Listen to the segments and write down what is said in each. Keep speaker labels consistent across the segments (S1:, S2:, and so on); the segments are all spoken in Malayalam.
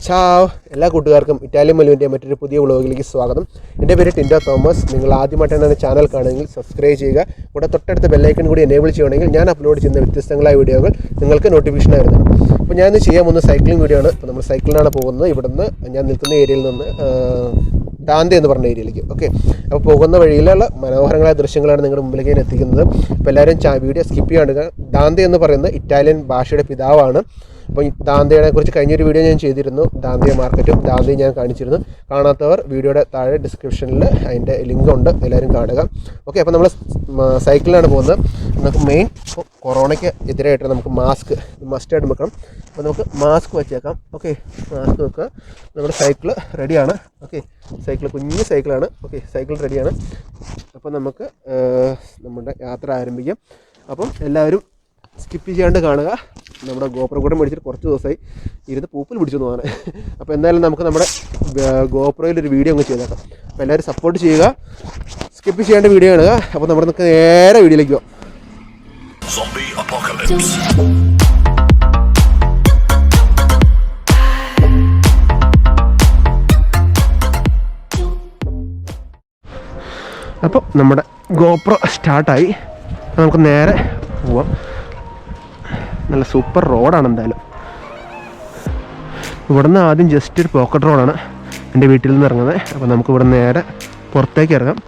S1: ചാവ് എല്ലാ കൂട്ടുകാർക്കും ഇറ്റാലിയൻ മലുവിൻ്റെ മറ്റൊരു പുതിയ വ്ളോഗിലേക്ക് സ്വാഗതം. എൻ്റെ പേര് ടിൻഡോ തോമസ്. നിങ്ങൾ ആദ്യമായിട്ടാണ് ചാനൽ കാണുമെങ്കിൽ സബ്സ്ക്രൈബ് ചെയ്യുക. കൂടെ തൊട്ടടുത്ത ബെല്ലൈക്കൺ കൂടി എനേബിൾ ചെയ്യുകയാണെങ്കിൽ ഞാൻ അപ്ലോഡ് ചെയ്യുന്ന വ്യത്യസ്തങ്ങളായ വീഡിയോകൾ നിങ്ങൾക്ക് നോട്ടിഫിക്കേഷൻ ആയിരുന്നതാണ്. അപ്പോൾ ഞാനിന്ന് ചെയ്യാൻ പോകുന്ന സൈക്ലിംഗ് വീഡിയോ ആണ്. അപ്പോൾ നമ്മൾ സൈക്കിളിനാണ് പോകുന്നത്. ഇവിടുന്ന് ഞാൻ നിൽക്കുന്ന ഏരിയയിൽ നിന്ന് ദാന്തെ എന്ന് പറഞ്ഞ ഏരിയയിലേക്ക്. ഓക്കെ, അപ്പോൾ പോകുന്ന വഴിയിലുള്ള മനോഹരങ്ങളായ ദൃശ്യങ്ങളാണ് നിങ്ങളുടെ മുമ്പിലേക്ക് ഞാൻ എത്തിക്കുന്നത്. അപ്പോൾ എല്ലാവരും വീഡിയോ സ്കിപ്പ് ചെയ്യാണ്ട്. ദാന്തെ എന്ന് പറയുന്നത് ഇറ്റാലിയൻ ഭാഷയുടെ പിതാവാണ്. അപ്പോൾ ഈ ദാന്തയെ കുറിച്ച് കഴിഞ്ഞൊരു വീഡിയോ ഞാൻ ചെയ്തിരുന്നു. ദാന്തെ മാർക്കറ്റും ദാന്തയും ഞാൻ കാണിച്ചിരുന്നു. കാണാത്തവർ വീഡിയോയുടെ താഴെ ഡിസ്ക്രിപ്ഷനിൽ അതിൻ്റെ ലിങ്ക് ഉണ്ട്, എല്ലാവരും കാണുക. ഓക്കെ, അപ്പോൾ നമ്മൾ സൈക്കിളിലാണ് പോകുന്നത്. നമുക്ക് മെയിൻ ഇപ്പോൾ കൊറോണയ്ക്ക് എതിരായിട്ട് നമുക്ക് മാസ്ക് മസ്റ്റായിട്ട് വെക്കണം. അപ്പോൾ നമുക്ക് മാസ്ക് വെച്ചേക്കാം. ഓക്കെ, മാസ്ക് വെക്കുക. നമ്മുടെ സൈക്കിള് റെഡിയാണ്. ഓക്കെ, സൈക്കിൾ കുഞ്ഞ് സൈക്കിളാണ്. ഓക്കെ, സൈക്കിൾ റെഡിയാണ്. അപ്പോൾ നമുക്ക് നമ്മുടെ യാത്ര ആരംഭിക്കാം. അപ്പം എല്ലാവരും സ്കിപ്പ് ചെയ്യാണ്ട് കാണുക. നമ്മുടെ ഗോപ്രോ കൂടെ മേടിച്ചിട്ട് കുറച്ച് ദിവസമായി ഇരുന്ന് പൂപ്പിൽ പിടിച്ചു പോകാൻ. അപ്പോൾ എന്തായാലും നമുക്ക് നമ്മുടെ ഗോപ്രോയിലൊരു വീഡിയോ അങ്ങ് ചെയ്തേക്കാം. അപ്പോൾ എല്ലാവരും സപ്പോർട്ട് ചെയ്യുക, സ്കിപ്പ് ചെയ്യേണ്ട വീഡിയോ കാണുക. അപ്പോൾ നമ്മുടെ നമുക്ക് നേരെ വീഡിയോയിലേക്ക് പോകാം. അപ്പോൾ നമ്മുടെ ഗോപ്രോ സ്റ്റാർട്ടായി. നമുക്ക് നേരെ പോവാം. നല്ല സൂപ്പർ റോഡാണ്. എന്തായാലും ഇവിടുന്ന് ആദ്യം ജസ്റ്റ് ഒരു പോക്കറ്റ് റോഡാണ് എൻ്റെ വീട്ടിൽ നിന്ന് ഇറങ്ങുന്നത്. അപ്പോൾ നമുക്ക് ഇവിടെ നേരെ പുറത്തേക്ക് ഇറങ്ങാം.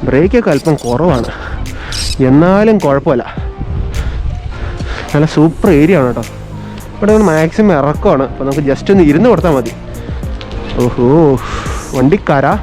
S1: ബ്രേക്കൊക്കെ അല്പം കുറവാണ്, എന്നാലും കുഴപ്പമില്ല. നല്ല സൂപ്പർ ഏരിയ ആണ് കേട്ടോ. ഇവിടെ മാക്സിമം ഇറക്കമാണ്. അപ്പോൾ നമുക്ക് ജസ്റ്റ് ഒന്ന് ഇരുന്ന് കൊടുത്താൽ മതി. ഓഹോ, വണ്ടിക്കാരാ.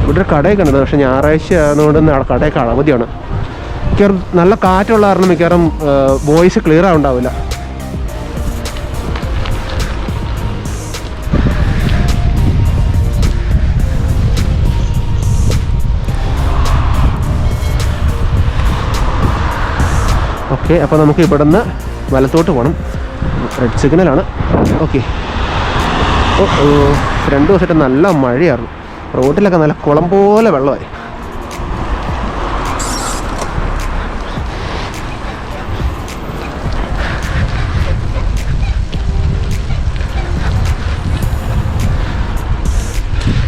S1: ഇവിടെ ഒരു കടയൊക്കെ ഉണ്ട്, പക്ഷേ ഞായറാഴ്ച ആയതുകൊണ്ട് കടയൊക്കെ അവധിയാണ്. മിക്കവാറും നല്ല കാറ്റുള്ള കാരണം മിക്കവാറും വോയിസ് ക്ലിയർ ആവുണ്ടാവില്ല. ഓക്കെ, അപ്പോൾ നമുക്ക് ഇവിടെ നിന്ന് വലത്തോട്ട് പോകണം. റെഡ് സിഗ്നലാണ്. ഓക്കെ, 2 ദിവസമായിട്ട് നല്ല മഴയായിരുന്നു. റോഡിലൊക്കെ നല്ല കുളം പോലെ വെള്ളമായി.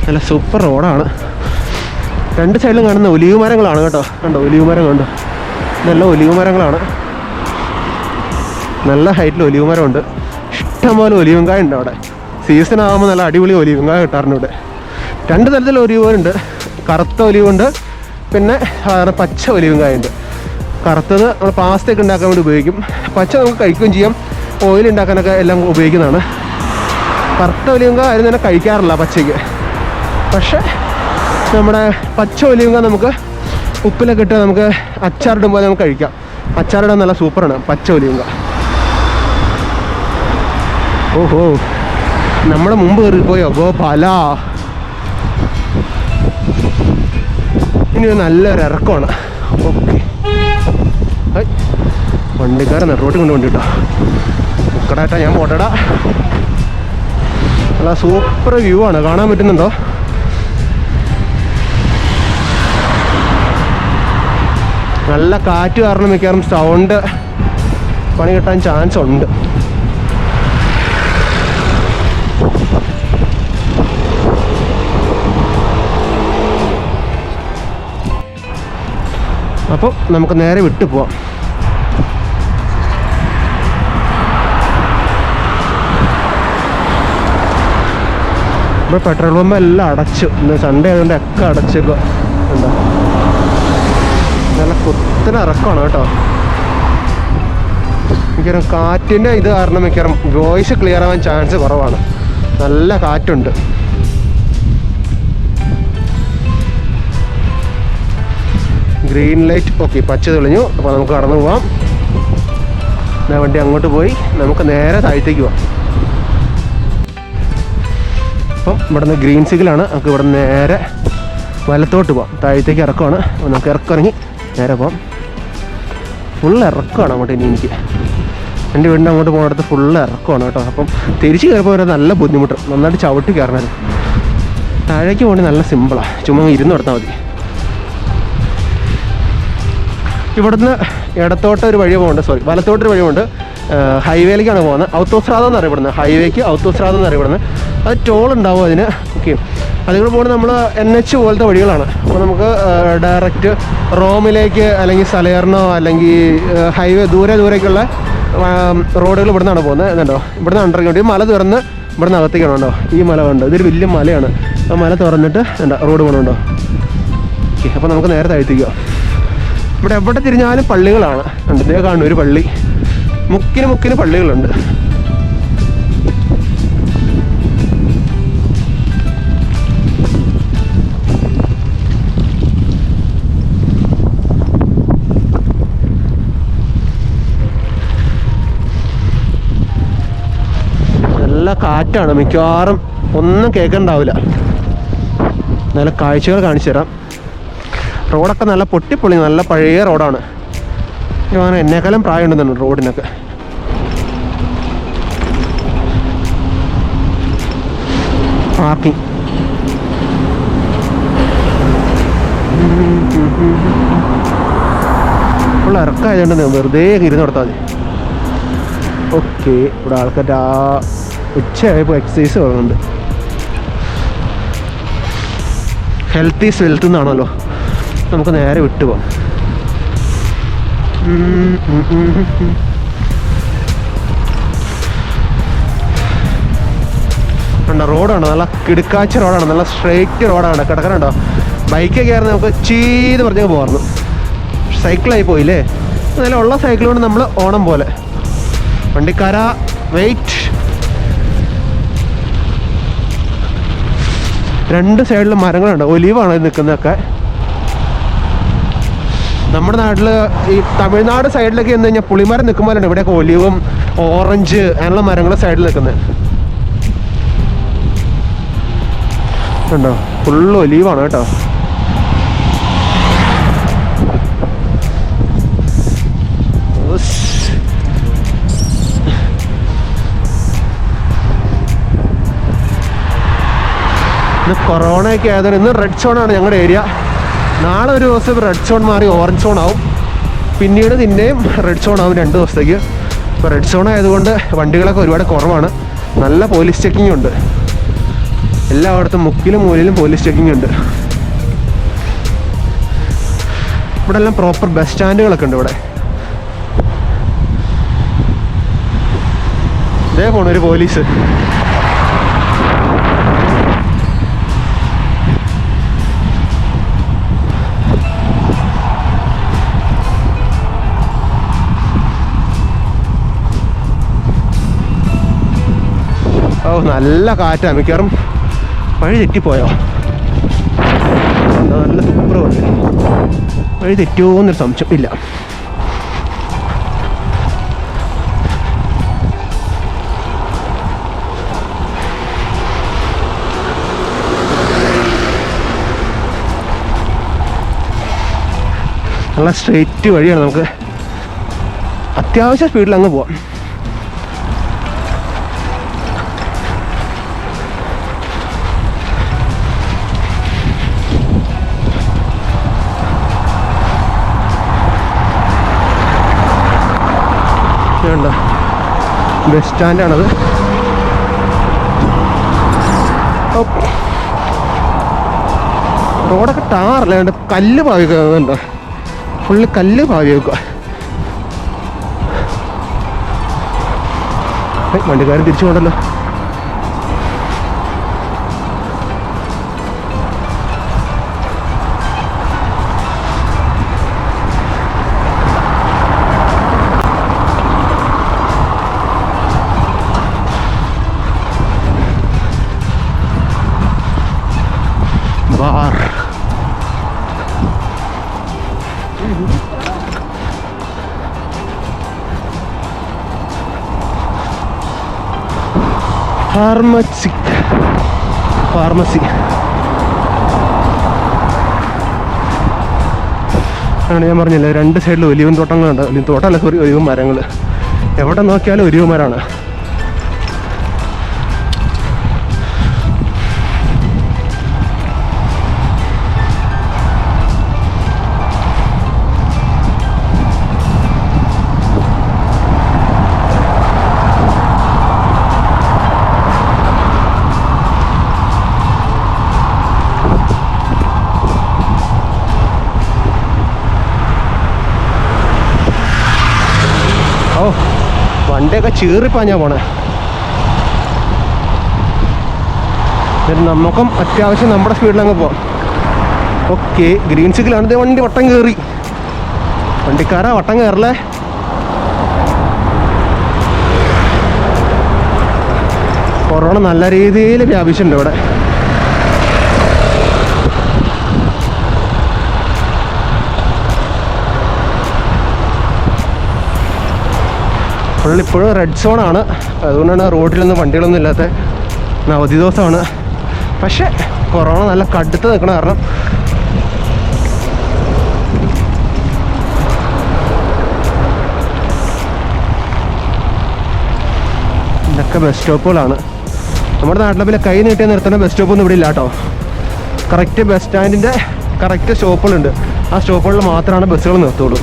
S1: നല്ല സൂപ്പർ റോഡാണ്. 2 സൈഡിലും കാണുന്ന ഒലിവ് മരങ്ങളാണ് കേട്ടോ. കണ്ടോ, ഒലിവ് മരം കണ്ടോ, നല്ല ഒലിവ് മരങ്ങളാണ്. നല്ല ഹൈറ്റിൽ ഒലിവ് മരമുണ്ട്. ഇഷ്ടംപോലെ ഒലിവും കായ ഉണ്ട് അവിടെ. സീസൺ ആകുമ്പോൾ നല്ല അടിപൊളി ഒലിവും കായ കിട്ടാറുണ്ട് ഇവിടെ. 2 തരത്തിലുള്ള ഒലിവുണ്ട്. കറുത്ത ഒലിവുണ്ട്, പിന്നെ പച്ച ഒലിവും കായുണ്ട്. കറുത്തത് നമ്മൾ പാസ്തയൊക്കെ ഉണ്ടാക്കാൻ വേണ്ടി ഉപയോഗിക്കും. പച്ച നമുക്ക് കഴിക്കുകയും ചെയ്യാം, ഓയിൽ ഉണ്ടാക്കാനൊക്കെ എല്ലാം ഉപയോഗിക്കുന്നതാണ്. കറുത്ത ഒലിവും കായ ആരും തന്നെ കഴിക്കാറില്ല പച്ചയ്ക്ക്. പക്ഷേ നമ്മുടെ പച്ച ഒലിവും കായ നമുക്ക് ഉപ്പിലൊക്കെ ഇട്ട് നമുക്ക് അച്ചാറിടുമ്പോൾ നമുക്ക് കഴിക്കാം. അച്ചാറിടാൻ നല്ല സൂപ്പറാണ് പച്ച ഒലിവും കായ. ഓഹോ, നമ്മുടെ മുമ്പ് കയറിപ്പോയോ ഗോപാല. ഇനി നല്ലൊരു ഇറക്കമാണ്. ഓക്കെ, വണ്ടിക്കാരൻ നെറോട്ട് കൊണ്ട് വണ്ടി കേട്ടോ. മുക്കടാട്ടാ, ഞാൻ പോട്ടടാ. നല്ല സൂപ്പർ വ്യൂ ആണ്, കാണാൻ പറ്റുന്നുണ്ടോ? നല്ല കാറ്റ് കാരണം മിക്കവാറും സൗണ്ട് പണി കിട്ടാൻ ചാൻസ് ഉണ്ട്. അപ്പോൾ നമുക്ക് നേരെ വിട്ടു പോവാം. ഇപ്പോൾ പെട്രോൾ പമ്പ് എല്ലാം അടച്ചു. ഇന്ന് സൺഡേ ആയതുകൊണ്ട് ഒക്കെ അടച്ചേക്കുക. എന്താ നല്ല കുത്തനെ ഇറക്കമാണ് കേട്ടോ. മിക്കവാറും കാറ്റിൻ്റെ ഇത് കാരണം മിക്കവാറും വോയിസ് ക്ലിയർ ആവാൻ ചാൻസ് കുറവാണ്. നല്ല കാറ്റുണ്ട്. Green light. ഓക്കെ, പച്ച തെളിഞ്ഞു. അപ്പോൾ നമുക്ക് കടന്നു പോവാം. വണ്ടി അങ്ങോട്ട് പോയി നമുക്ക് നേരെ താഴത്തേക്ക് പോവാം. അപ്പം ഇവിടുന്ന് ഗ്രീൻ സിഗ്നലാണ്. നമുക്ക് ഇവിടെ നേരെ വലത്തോട്ട് പോവാം. താഴത്തേക്ക് ഇറക്കമാണ്. അപ്പോൾ നമുക്ക് ഇറക്കിറങ്ങി നേരെ പോവാം. ഫുൾ ഇറക്കമാണ് അങ്ങോട്ട്. ഇനി എനിക്ക് എൻ്റെ വീടിൻ്റെ അങ്ങോട്ട് പോകുന്നിടത്ത് ഫുൾ ഇറക്കമാണ് കേട്ടോ. അപ്പം തിരിച്ച് കയറിപ്പോൾ വരെ നല്ല ബുദ്ധിമുട്ട്, നന്നായിട്ട് ചവിട്ടി കയറണത്. താഴേക്ക് പോകണേ നല്ല സിമ്പിളാണ്, ചുമ്മാ ഇരുന്ന് കൊടുത്താൽ മതി. ഇവിടുന്ന് ഇടത്തോട്ട് ഒരു വഴി പോകുന്നുണ്ട്, വലത്തോട്ടൊരു വഴി പോകുന്നുണ്ട്. ഹൈവേയിലേക്കാണ് പോകുന്നത്. ഔത്തോസ്രാദം എന്ന് അറിയപ്പെടുന്നത്, ഹൈവേക്ക് ഔത്തോസ്രാദം എന്ന് അറിയപ്പെടുന്നത്. അത് ടോൾ ഉണ്ടാവും അതിന്. ഓക്കെ, അതുകൂടെ പോകുന്നത് നമ്മൾ NH പോലത്തെ വഴികളാണ്. അപ്പോൾ നമുക്ക് ഡയറക്റ്റ് റോമിലേക്ക് അല്ലെങ്കിൽ സലേർണോ അല്ലെങ്കിൽ ഹൈവേ ദൂരേക്കുള്ള റോഡുകൾ ഇവിടെ നിന്നാണ് പോകുന്നത്. എന്നുണ്ടോ, ഇവിടുന്ന് അണ്ടർഗ്രൗണ്ട് ഈ മല തുറന്ന് ഇവിടുന്ന് അകത്തേക്കാണ്. ഉണ്ടോ, ഈ മല കണ്ടോ, ഇതൊരു വലിയ മലയാണ്. ആ മല തുറന്നിട്ട് എന്താ റോഡ് പോകണുണ്ടോ. ഓക്കെ, അപ്പോൾ നമുക്ക് നേരെ താഴ്ത്തിക്കുക. ഇവിടെ എവിടെ തിരിഞ്ഞാലും പള്ളികളാണ്. ഇതേ കാണും ഒരു പള്ളി, മുക്കിന് പള്ളികളുണ്ട്. നല്ല കാറ്റാണ്, മിക്കവാറും ഒന്നും കേൾക്കണ്ടാവില്ല. നല്ല കാഴ്ചകൾ കാണിച്ചു തരാം. റോഡൊക്കെ നല്ല പൊട്ടിപ്പൊളി, നല്ല പഴയ റോഡാണ്. അങ്ങനെ എന്നെക്കാളും പ്രായമുണ്ടെന്നുണ്ട് റോഡിനൊക്കെ. പാർക്കിംഗ് ഉള്ള ഇറക്കമായതുകൊണ്ട് വെറുതെ ഇരുന്ന് കൊടുത്താൽ മതി. ഓക്കെ, ഇവിടെ ആൾക്കാർ ഉച്ചയായപ്പോൾ എക്സസൈസ് പറയുന്നുണ്ട്. ഹെൽത്ത് ഈസ് വെൽത്ത് എന്നാണല്ലോ, നമുക്ക് നേരെ വിട്ടുപോകാം. റോഡാണ് നല്ല കിടുക്കാച്ച റോഡാണ്, നല്ല സ്ട്രെയിറ്റ് റോഡാണ്. കിടക്കണുണ്ടോ, ബൈക്കൊക്കെ ആയിരുന്നു നമുക്ക് ചെയ്ത് പറഞ്ഞ് പോകാറുണ്ട്. സൈക്കിളായി പോയില്ലേ. എന്നാലും ഉള്ള സൈക്കിൾ കൊണ്ട് നമ്മൾ ഓണം പോലെ. വണ്ടിക്കാര വെയിറ്റ്. രണ്ട് സൈഡിലും മരങ്ങളുണ്ട്, ഒലിവാണ് നിൽക്കുന്നതൊക്കെ. നമ്മുടെ നാട്ടിൽ ഈ തമിഴ്നാട് സൈഡിലൊക്കെ എന്ന് കഴിഞ്ഞാൽ പുളിമരം നിൽക്കുമ്പോഴുണ്ട് ഇവിടെയൊക്കെ ഒലിവും ഓറഞ്ച് അങ്ങനെയുള്ള മരങ്ങൾ സൈഡിൽ നിൽക്കുന്നത് ഉണ്ടോ. ഫുള്ള് ഒലിവാണ് കേട്ടോ. ഇന്ന് കൊറോണയൊക്കെ ആയതുകൊണ്ട് ഇന്ന് റെഡ് സോണാണ് ഞങ്ങളുടെ ഏരിയ. നാളെ ഒരു ദിവസം റെഡ് സോൺ മാറി ഓറഞ്ച് സോൺ ആവും, പിന്നീട് പിന്നെയും റെഡ് സോൺ ആവും 2 ദിവസത്തേക്ക്. ഇപ്പോൾ റെഡ് സോൺ ആയതുകൊണ്ട് വണ്ടികളൊക്കെ ഒരുപാട് കുറവാണ്. നല്ല പോലീസ് ചെക്കിംഗ് ഉണ്ട് എല്ലായിടത്തും, മുക്കിലും മൂലയിലും പോലീസ് ചെക്കിംഗ് ഉണ്ട്. ഇവിടെ എല്ലാം പ്രോപ്പർ ബസ് സ്റ്റാൻഡുകളൊക്കെ ഉണ്ട്. ഇവിടെ ഇതേ പോണൊരു പോലീസ്. ഓ, നല്ല കാറ്റാണ്. മിക്കവാറും വഴി തെറ്റിപ്പോയോ? നല്ല സൂപ്പർ വഴി. വഴി തെറ്റുമോ എന്നൊരു സംശയം ഇല്ല. നല്ല സ്ട്രെയിറ്റ് വഴിയാണ്, നമുക്ക് അത്യാവശ്യം സ്പീഡിൽ അങ്ങ് പോവാം. ബസ് സ്റ്റാൻഡാണത്. റോഡൊക്കെ ടാറല്ല, കണ്ട് കല്ല് പാവി വെക്കുന്നുണ്ടോ, ഫുള്ള് കല്ല് പാവി വെക്കുക. വണ്ടിക്കാരൻ തിരിച്ചു പോകണ്ടല്ലോ. ഫാർമസി ആണ് ഞാൻ പറഞ്ഞില്ലേ, 2 സൈഡിൽ ഒലിവും തോട്ടങ്ങളുണ്ട്. ഒലിവ് തോട്ടമല്ല, സോറി, ഒലിവും മരങ്ങൾ. എവിടെ നോക്കിയാലും ഒലിവ് മരമാണ്. വണ്ടിയൊക്കെ ചീറിപ്പാഞ്ഞാ പോണേ. നമുക്കും അത്യാവശ്യം നമ്മുടെ സ്പീഡിലങ്ങ് പോവാം. ഓക്കെ, ഗ്രീൻ സിഗ്നലാണ്. വണ്ടി വട്ടം കയറി. വണ്ടിക്കാരാ വട്ടം കയറല്ലേ. കൊറോണ നല്ല രീതിയിൽ വ്യാപിച്ചിട്ടുണ്ട് ഇവിടെ. ഇപ്പോഴും റെഡ് സോണാണ്. അതുകൊണ്ടാണ് റോഡിലൊന്നും വണ്ടികളൊന്നും ഇല്ലാത്ത. അവധി ദിവസമാണ്. പക്ഷേ കൊറോണ നല്ല കടുത്ത് നിൽക്കണ കാരണം ഇതൊക്കെ ബസ് സ്റ്റോപ്പുകളാണ്. നമ്മുടെ നാട്ടിലെ പിന്നെ കൈ നീട്ടിയാൽ നിർത്തുന്ന ബസ് സ്റ്റോപ്പൊന്നും ഇവിടെ ഇല്ല കേട്ടോ. കറക്റ്റ് ബസ് സ്റ്റാൻഡിൻ്റെ കറക്റ്റ് സ്റ്റോപ്പുകളുണ്ട്. ആ സ്റ്റോപ്പുകളിൽ മാത്രമാണ് ബസ്സുകൾ നിർത്തുള്ളൂ.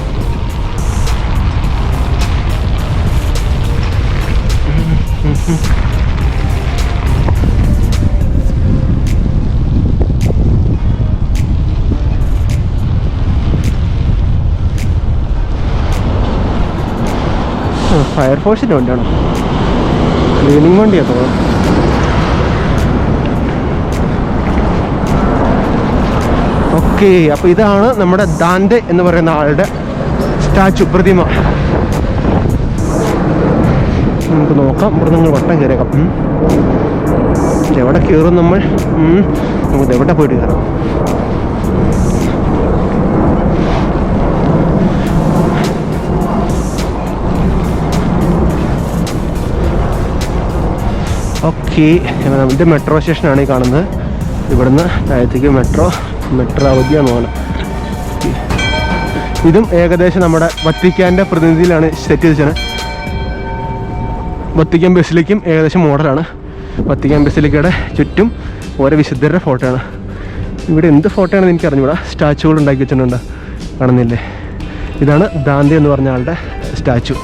S1: ഫയർഫോഴ്സിൻ്റെ വണ്ടിയാണോ? ക്ലീനിങ് വണ്ടിയാണ് തോന്നുന്നു. ഓക്കെ, അപ്പോൾ ഇതാണ് നമ്മുടെ ദാന്തെ എന്ന് പറയുന്ന ആളുടെ സ്റ്റാച്ചു, പ്രതിമ. നമുക്ക് നോക്കാം. ഇവിടെ നിങ്ങൾ വട്ടം കയറിയേക്കാം. എവിടെ കയറും നമ്മൾ? നമുക്ക് എവിടെ പോയിട്ട് കയറാം? ഓക്കെ, ഇത് മെട്രോ സ്റ്റേഷനാണ് ഈ കാണുന്നത്. ഇവിടുന്ന് താഴത്തേക്ക് മെട്രോ അവധിയാണ് പോകുന്നത്. ഇതും ഏകദേശം നമ്മുടെ വത്തിക്കാൻ്റെ പ്രതിനിധിയിലാണ് സെറ്റ് ചെയ്തത്. വത്തിക്കാൻ ബസിലിക്കും ഏകദേശം മോഡലാണ്. വത്തിക്കാൻ ബസിലിക്കയുടെ ചുറ്റും ഓരോ വിശുദ്ധരുടെ ഫോട്ടോയാണ്. ഇവിടെ എന്ത് ഫോട്ടോയാണെന്ന് എനിക്ക് അറിഞ്ഞൂടാ. സ്റ്റാച്ചുകൾ ഉണ്ടാക്കി വെച്ചിട്ടുണ്ട്, കാണുന്നില്ലേ? ഇതാണ് ദാന്തെ എന്ന് പറഞ്ഞ ആളുടെ സ്റ്റാച്ചു.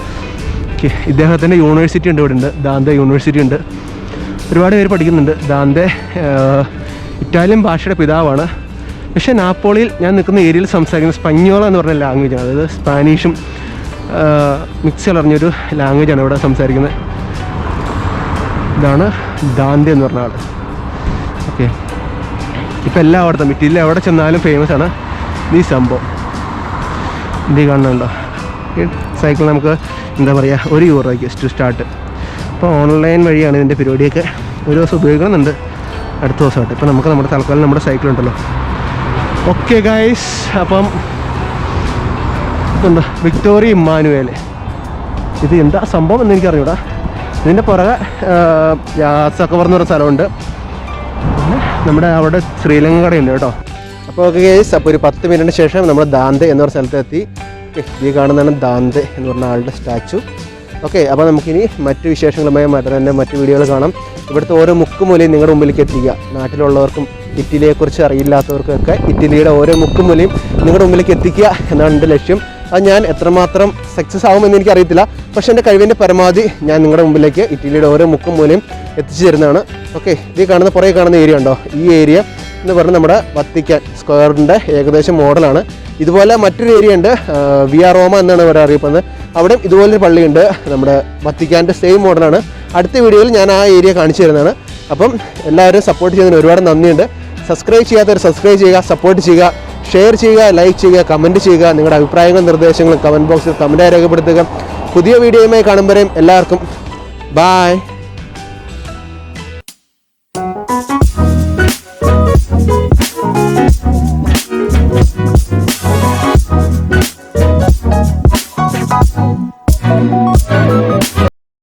S1: ഓക്കെ, ഇദ്ദേഹത്തിൻ്റെ യൂണിവേഴ്സിറ്റി ഉണ്ട് ഇവിടെ ഉണ്ട്. ദാന്തെ യൂണിവേഴ്സിറ്റി ഉണ്ട്. ഒരുപാട് പേര് പഠിക്കുന്നുണ്ട്. ദാന്തെ ഇറ്റാലിയൻ ഭാഷയുടെ പിതാവാണ്. പക്ഷേ നാപ്പോളിയിൽ ഞാൻ നിൽക്കുന്ന ഏരിയയിൽ സംസാരിക്കുന്ന സ്പഞ്ഞോള എന്ന് പറഞ്ഞ ലാംഗ്വേജാണ്. അതായത് സ്പാനിഷും മിക്സ് കലർന്നൊരു ലാംഗ്വേജാണ് ഇവിടെ സംസാരിക്കുന്നത്. ഇതാണ് ദാന്തെ എന്ന് പറഞ്ഞ ആൾ. ഓക്കെ, ഇപ്പം എല്ലായിടത്തും ഇറ്റലിയിൽ എവിടെ ചെന്നാലും ഫേമസ് ആണ് ഈ സംഭവം. ഇത് കാണുന്നുണ്ടോ? ഈ സൈക്കിൾ നമുക്ക് എന്താ പറയുക, €1 സ്റ്റാർട്ട്. അപ്പോൾ ഓൺലൈൻ വഴിയാണ് ഇതിൻ്റെ പരിപാടിയൊക്കെ. ഒരു ദിവസം ഉപയോഗിക്കുന്നുണ്ട്, അടുത്ത ദിവസമായിട്ട്. ഇപ്പോൾ നമുക്ക് നമ്മുടെ തൽക്കാലം നമ്മുടെ സൈക്കിളുണ്ടല്ലോ. ഓക്കെ ഗൈസ്, അപ്പം ഇതുണ്ട് വിക്ടോറിയ ഇമ്മാനുവേൽ. ഇത് എന്താ സംഭവം എന്ന് എനിക്കറിഞ്ഞൂടാ. ഇതിൻ്റെ പുറകെ യാസക്കവർ എന്ന് പറഞ്ഞ സ്ഥലമുണ്ട്. പിന്നെ നമ്മുടെ അവിടെ ശ്രീലങ്ക കടയുണ്ട് കേട്ടോ. അപ്പോൾ ഓക്കെ ഗൈസ്, അപ്പോൾ ഒരു 10 മിനിറ്റിന് ശേഷം നമ്മൾ ദാന്തെ എന്ന് പറഞ്ഞ സ്ഥലത്തെത്തി. ഈ കാണുന്നതാണ് ദാന്തെ എന്ന് പറഞ്ഞ ആളുടെ സ്റ്റാച്ചു. ഓക്കെ, അപ്പോൾ നമുക്കിനി മറ്റു വിശേഷങ്ങളുമായി തന്നെ മറ്റു വീഡിയോകൾ കാണാം. ഇവിടുത്തെ ഓരോ മുക്കുമൂലയും നിങ്ങളുടെ മുമ്പിലേക്ക് എത്തിക്കുക. നാട്ടിലുള്ളവർക്കും ഇറ്റലിയെക്കുറിച്ച് അറിയില്ലാത്തവർക്കൊക്കെ ഇറ്റലിയുടെ ഓരോ മുക്കുമൂലയും നിങ്ങളുടെ മുമ്പിലേക്ക് എത്തിക്കുക എന്നാണ് എൻ്റെ ലക്ഷ്യം. അത് ഞാൻ എത്രമാത്രം സക്സസ് ആകുമെന്ന് എനിക്കറിയത്തില്ല. പക്ഷേ എൻ്റെ കഴിവിൻ്റെ പരമാവധി ഞാൻ നിങ്ങളുടെ മുമ്പിലേക്ക് ഇറ്റലിയുടെ ഓരോ മുക്കുമൂലയും എത്തിച്ചു തരുന്നതാണ്. ഓക്കെ, ഇത് കാണുന്ന പുറകെ കാണുന്ന ഏരിയ ഉണ്ടോ? ഈ ഏരിയ എന്ന് പറഞ്ഞാൽ നമ്മുടെ വത്തിക്കാൻ സ്ക്വയറിൻ്റെ ഏകദേശം മോഡലാണ്. ഇതുപോലെ മറ്റൊരു ഏരിയ ഉണ്ട്, വിയ റോമ എന്നാണ് ഇവിടെ അറിയപ്പെടുന്നത്. അവിടെയും ഇതുപോലൊരു പള്ളിയുണ്ട്, നമ്മുടെ വത്തിക്കാൻ്റെ സെയിം മോഡലാണ്. അടുത്ത വീഡിയോയിൽ ഞാൻ ആ ഏരിയ കാണിച്ചു തരുന്നതാണ്. അപ്പം എല്ലാവരും സപ്പോർട്ട് ചെയ്യുന്നതിന് ഒരുപാട് നന്ദിയുണ്ട്. സബ്സ്ക്രൈബ് ചെയ്യാത്തവർ സബ്സ്ക്രൈബ് ചെയ്യുക, സപ്പോർട്ട് ചെയ്യുക, ഷെയർ ചെയ്യുക, ലൈക്ക് ചെയ്യുക, കമൻറ്റ് ചെയ്യുക. നിങ്ങളുടെ അഭിപ്രായങ്ങളും നിർദ്ദേശങ്ങളും കമൻറ്റ് ബോക്സിൽ കമൻറ്റായി രേഖപ്പെടുത്തുക. പുതിയ വീഡിയോയുമായി കാണുമ്പോഴേയും എല്ലാവർക്കും ബായ്.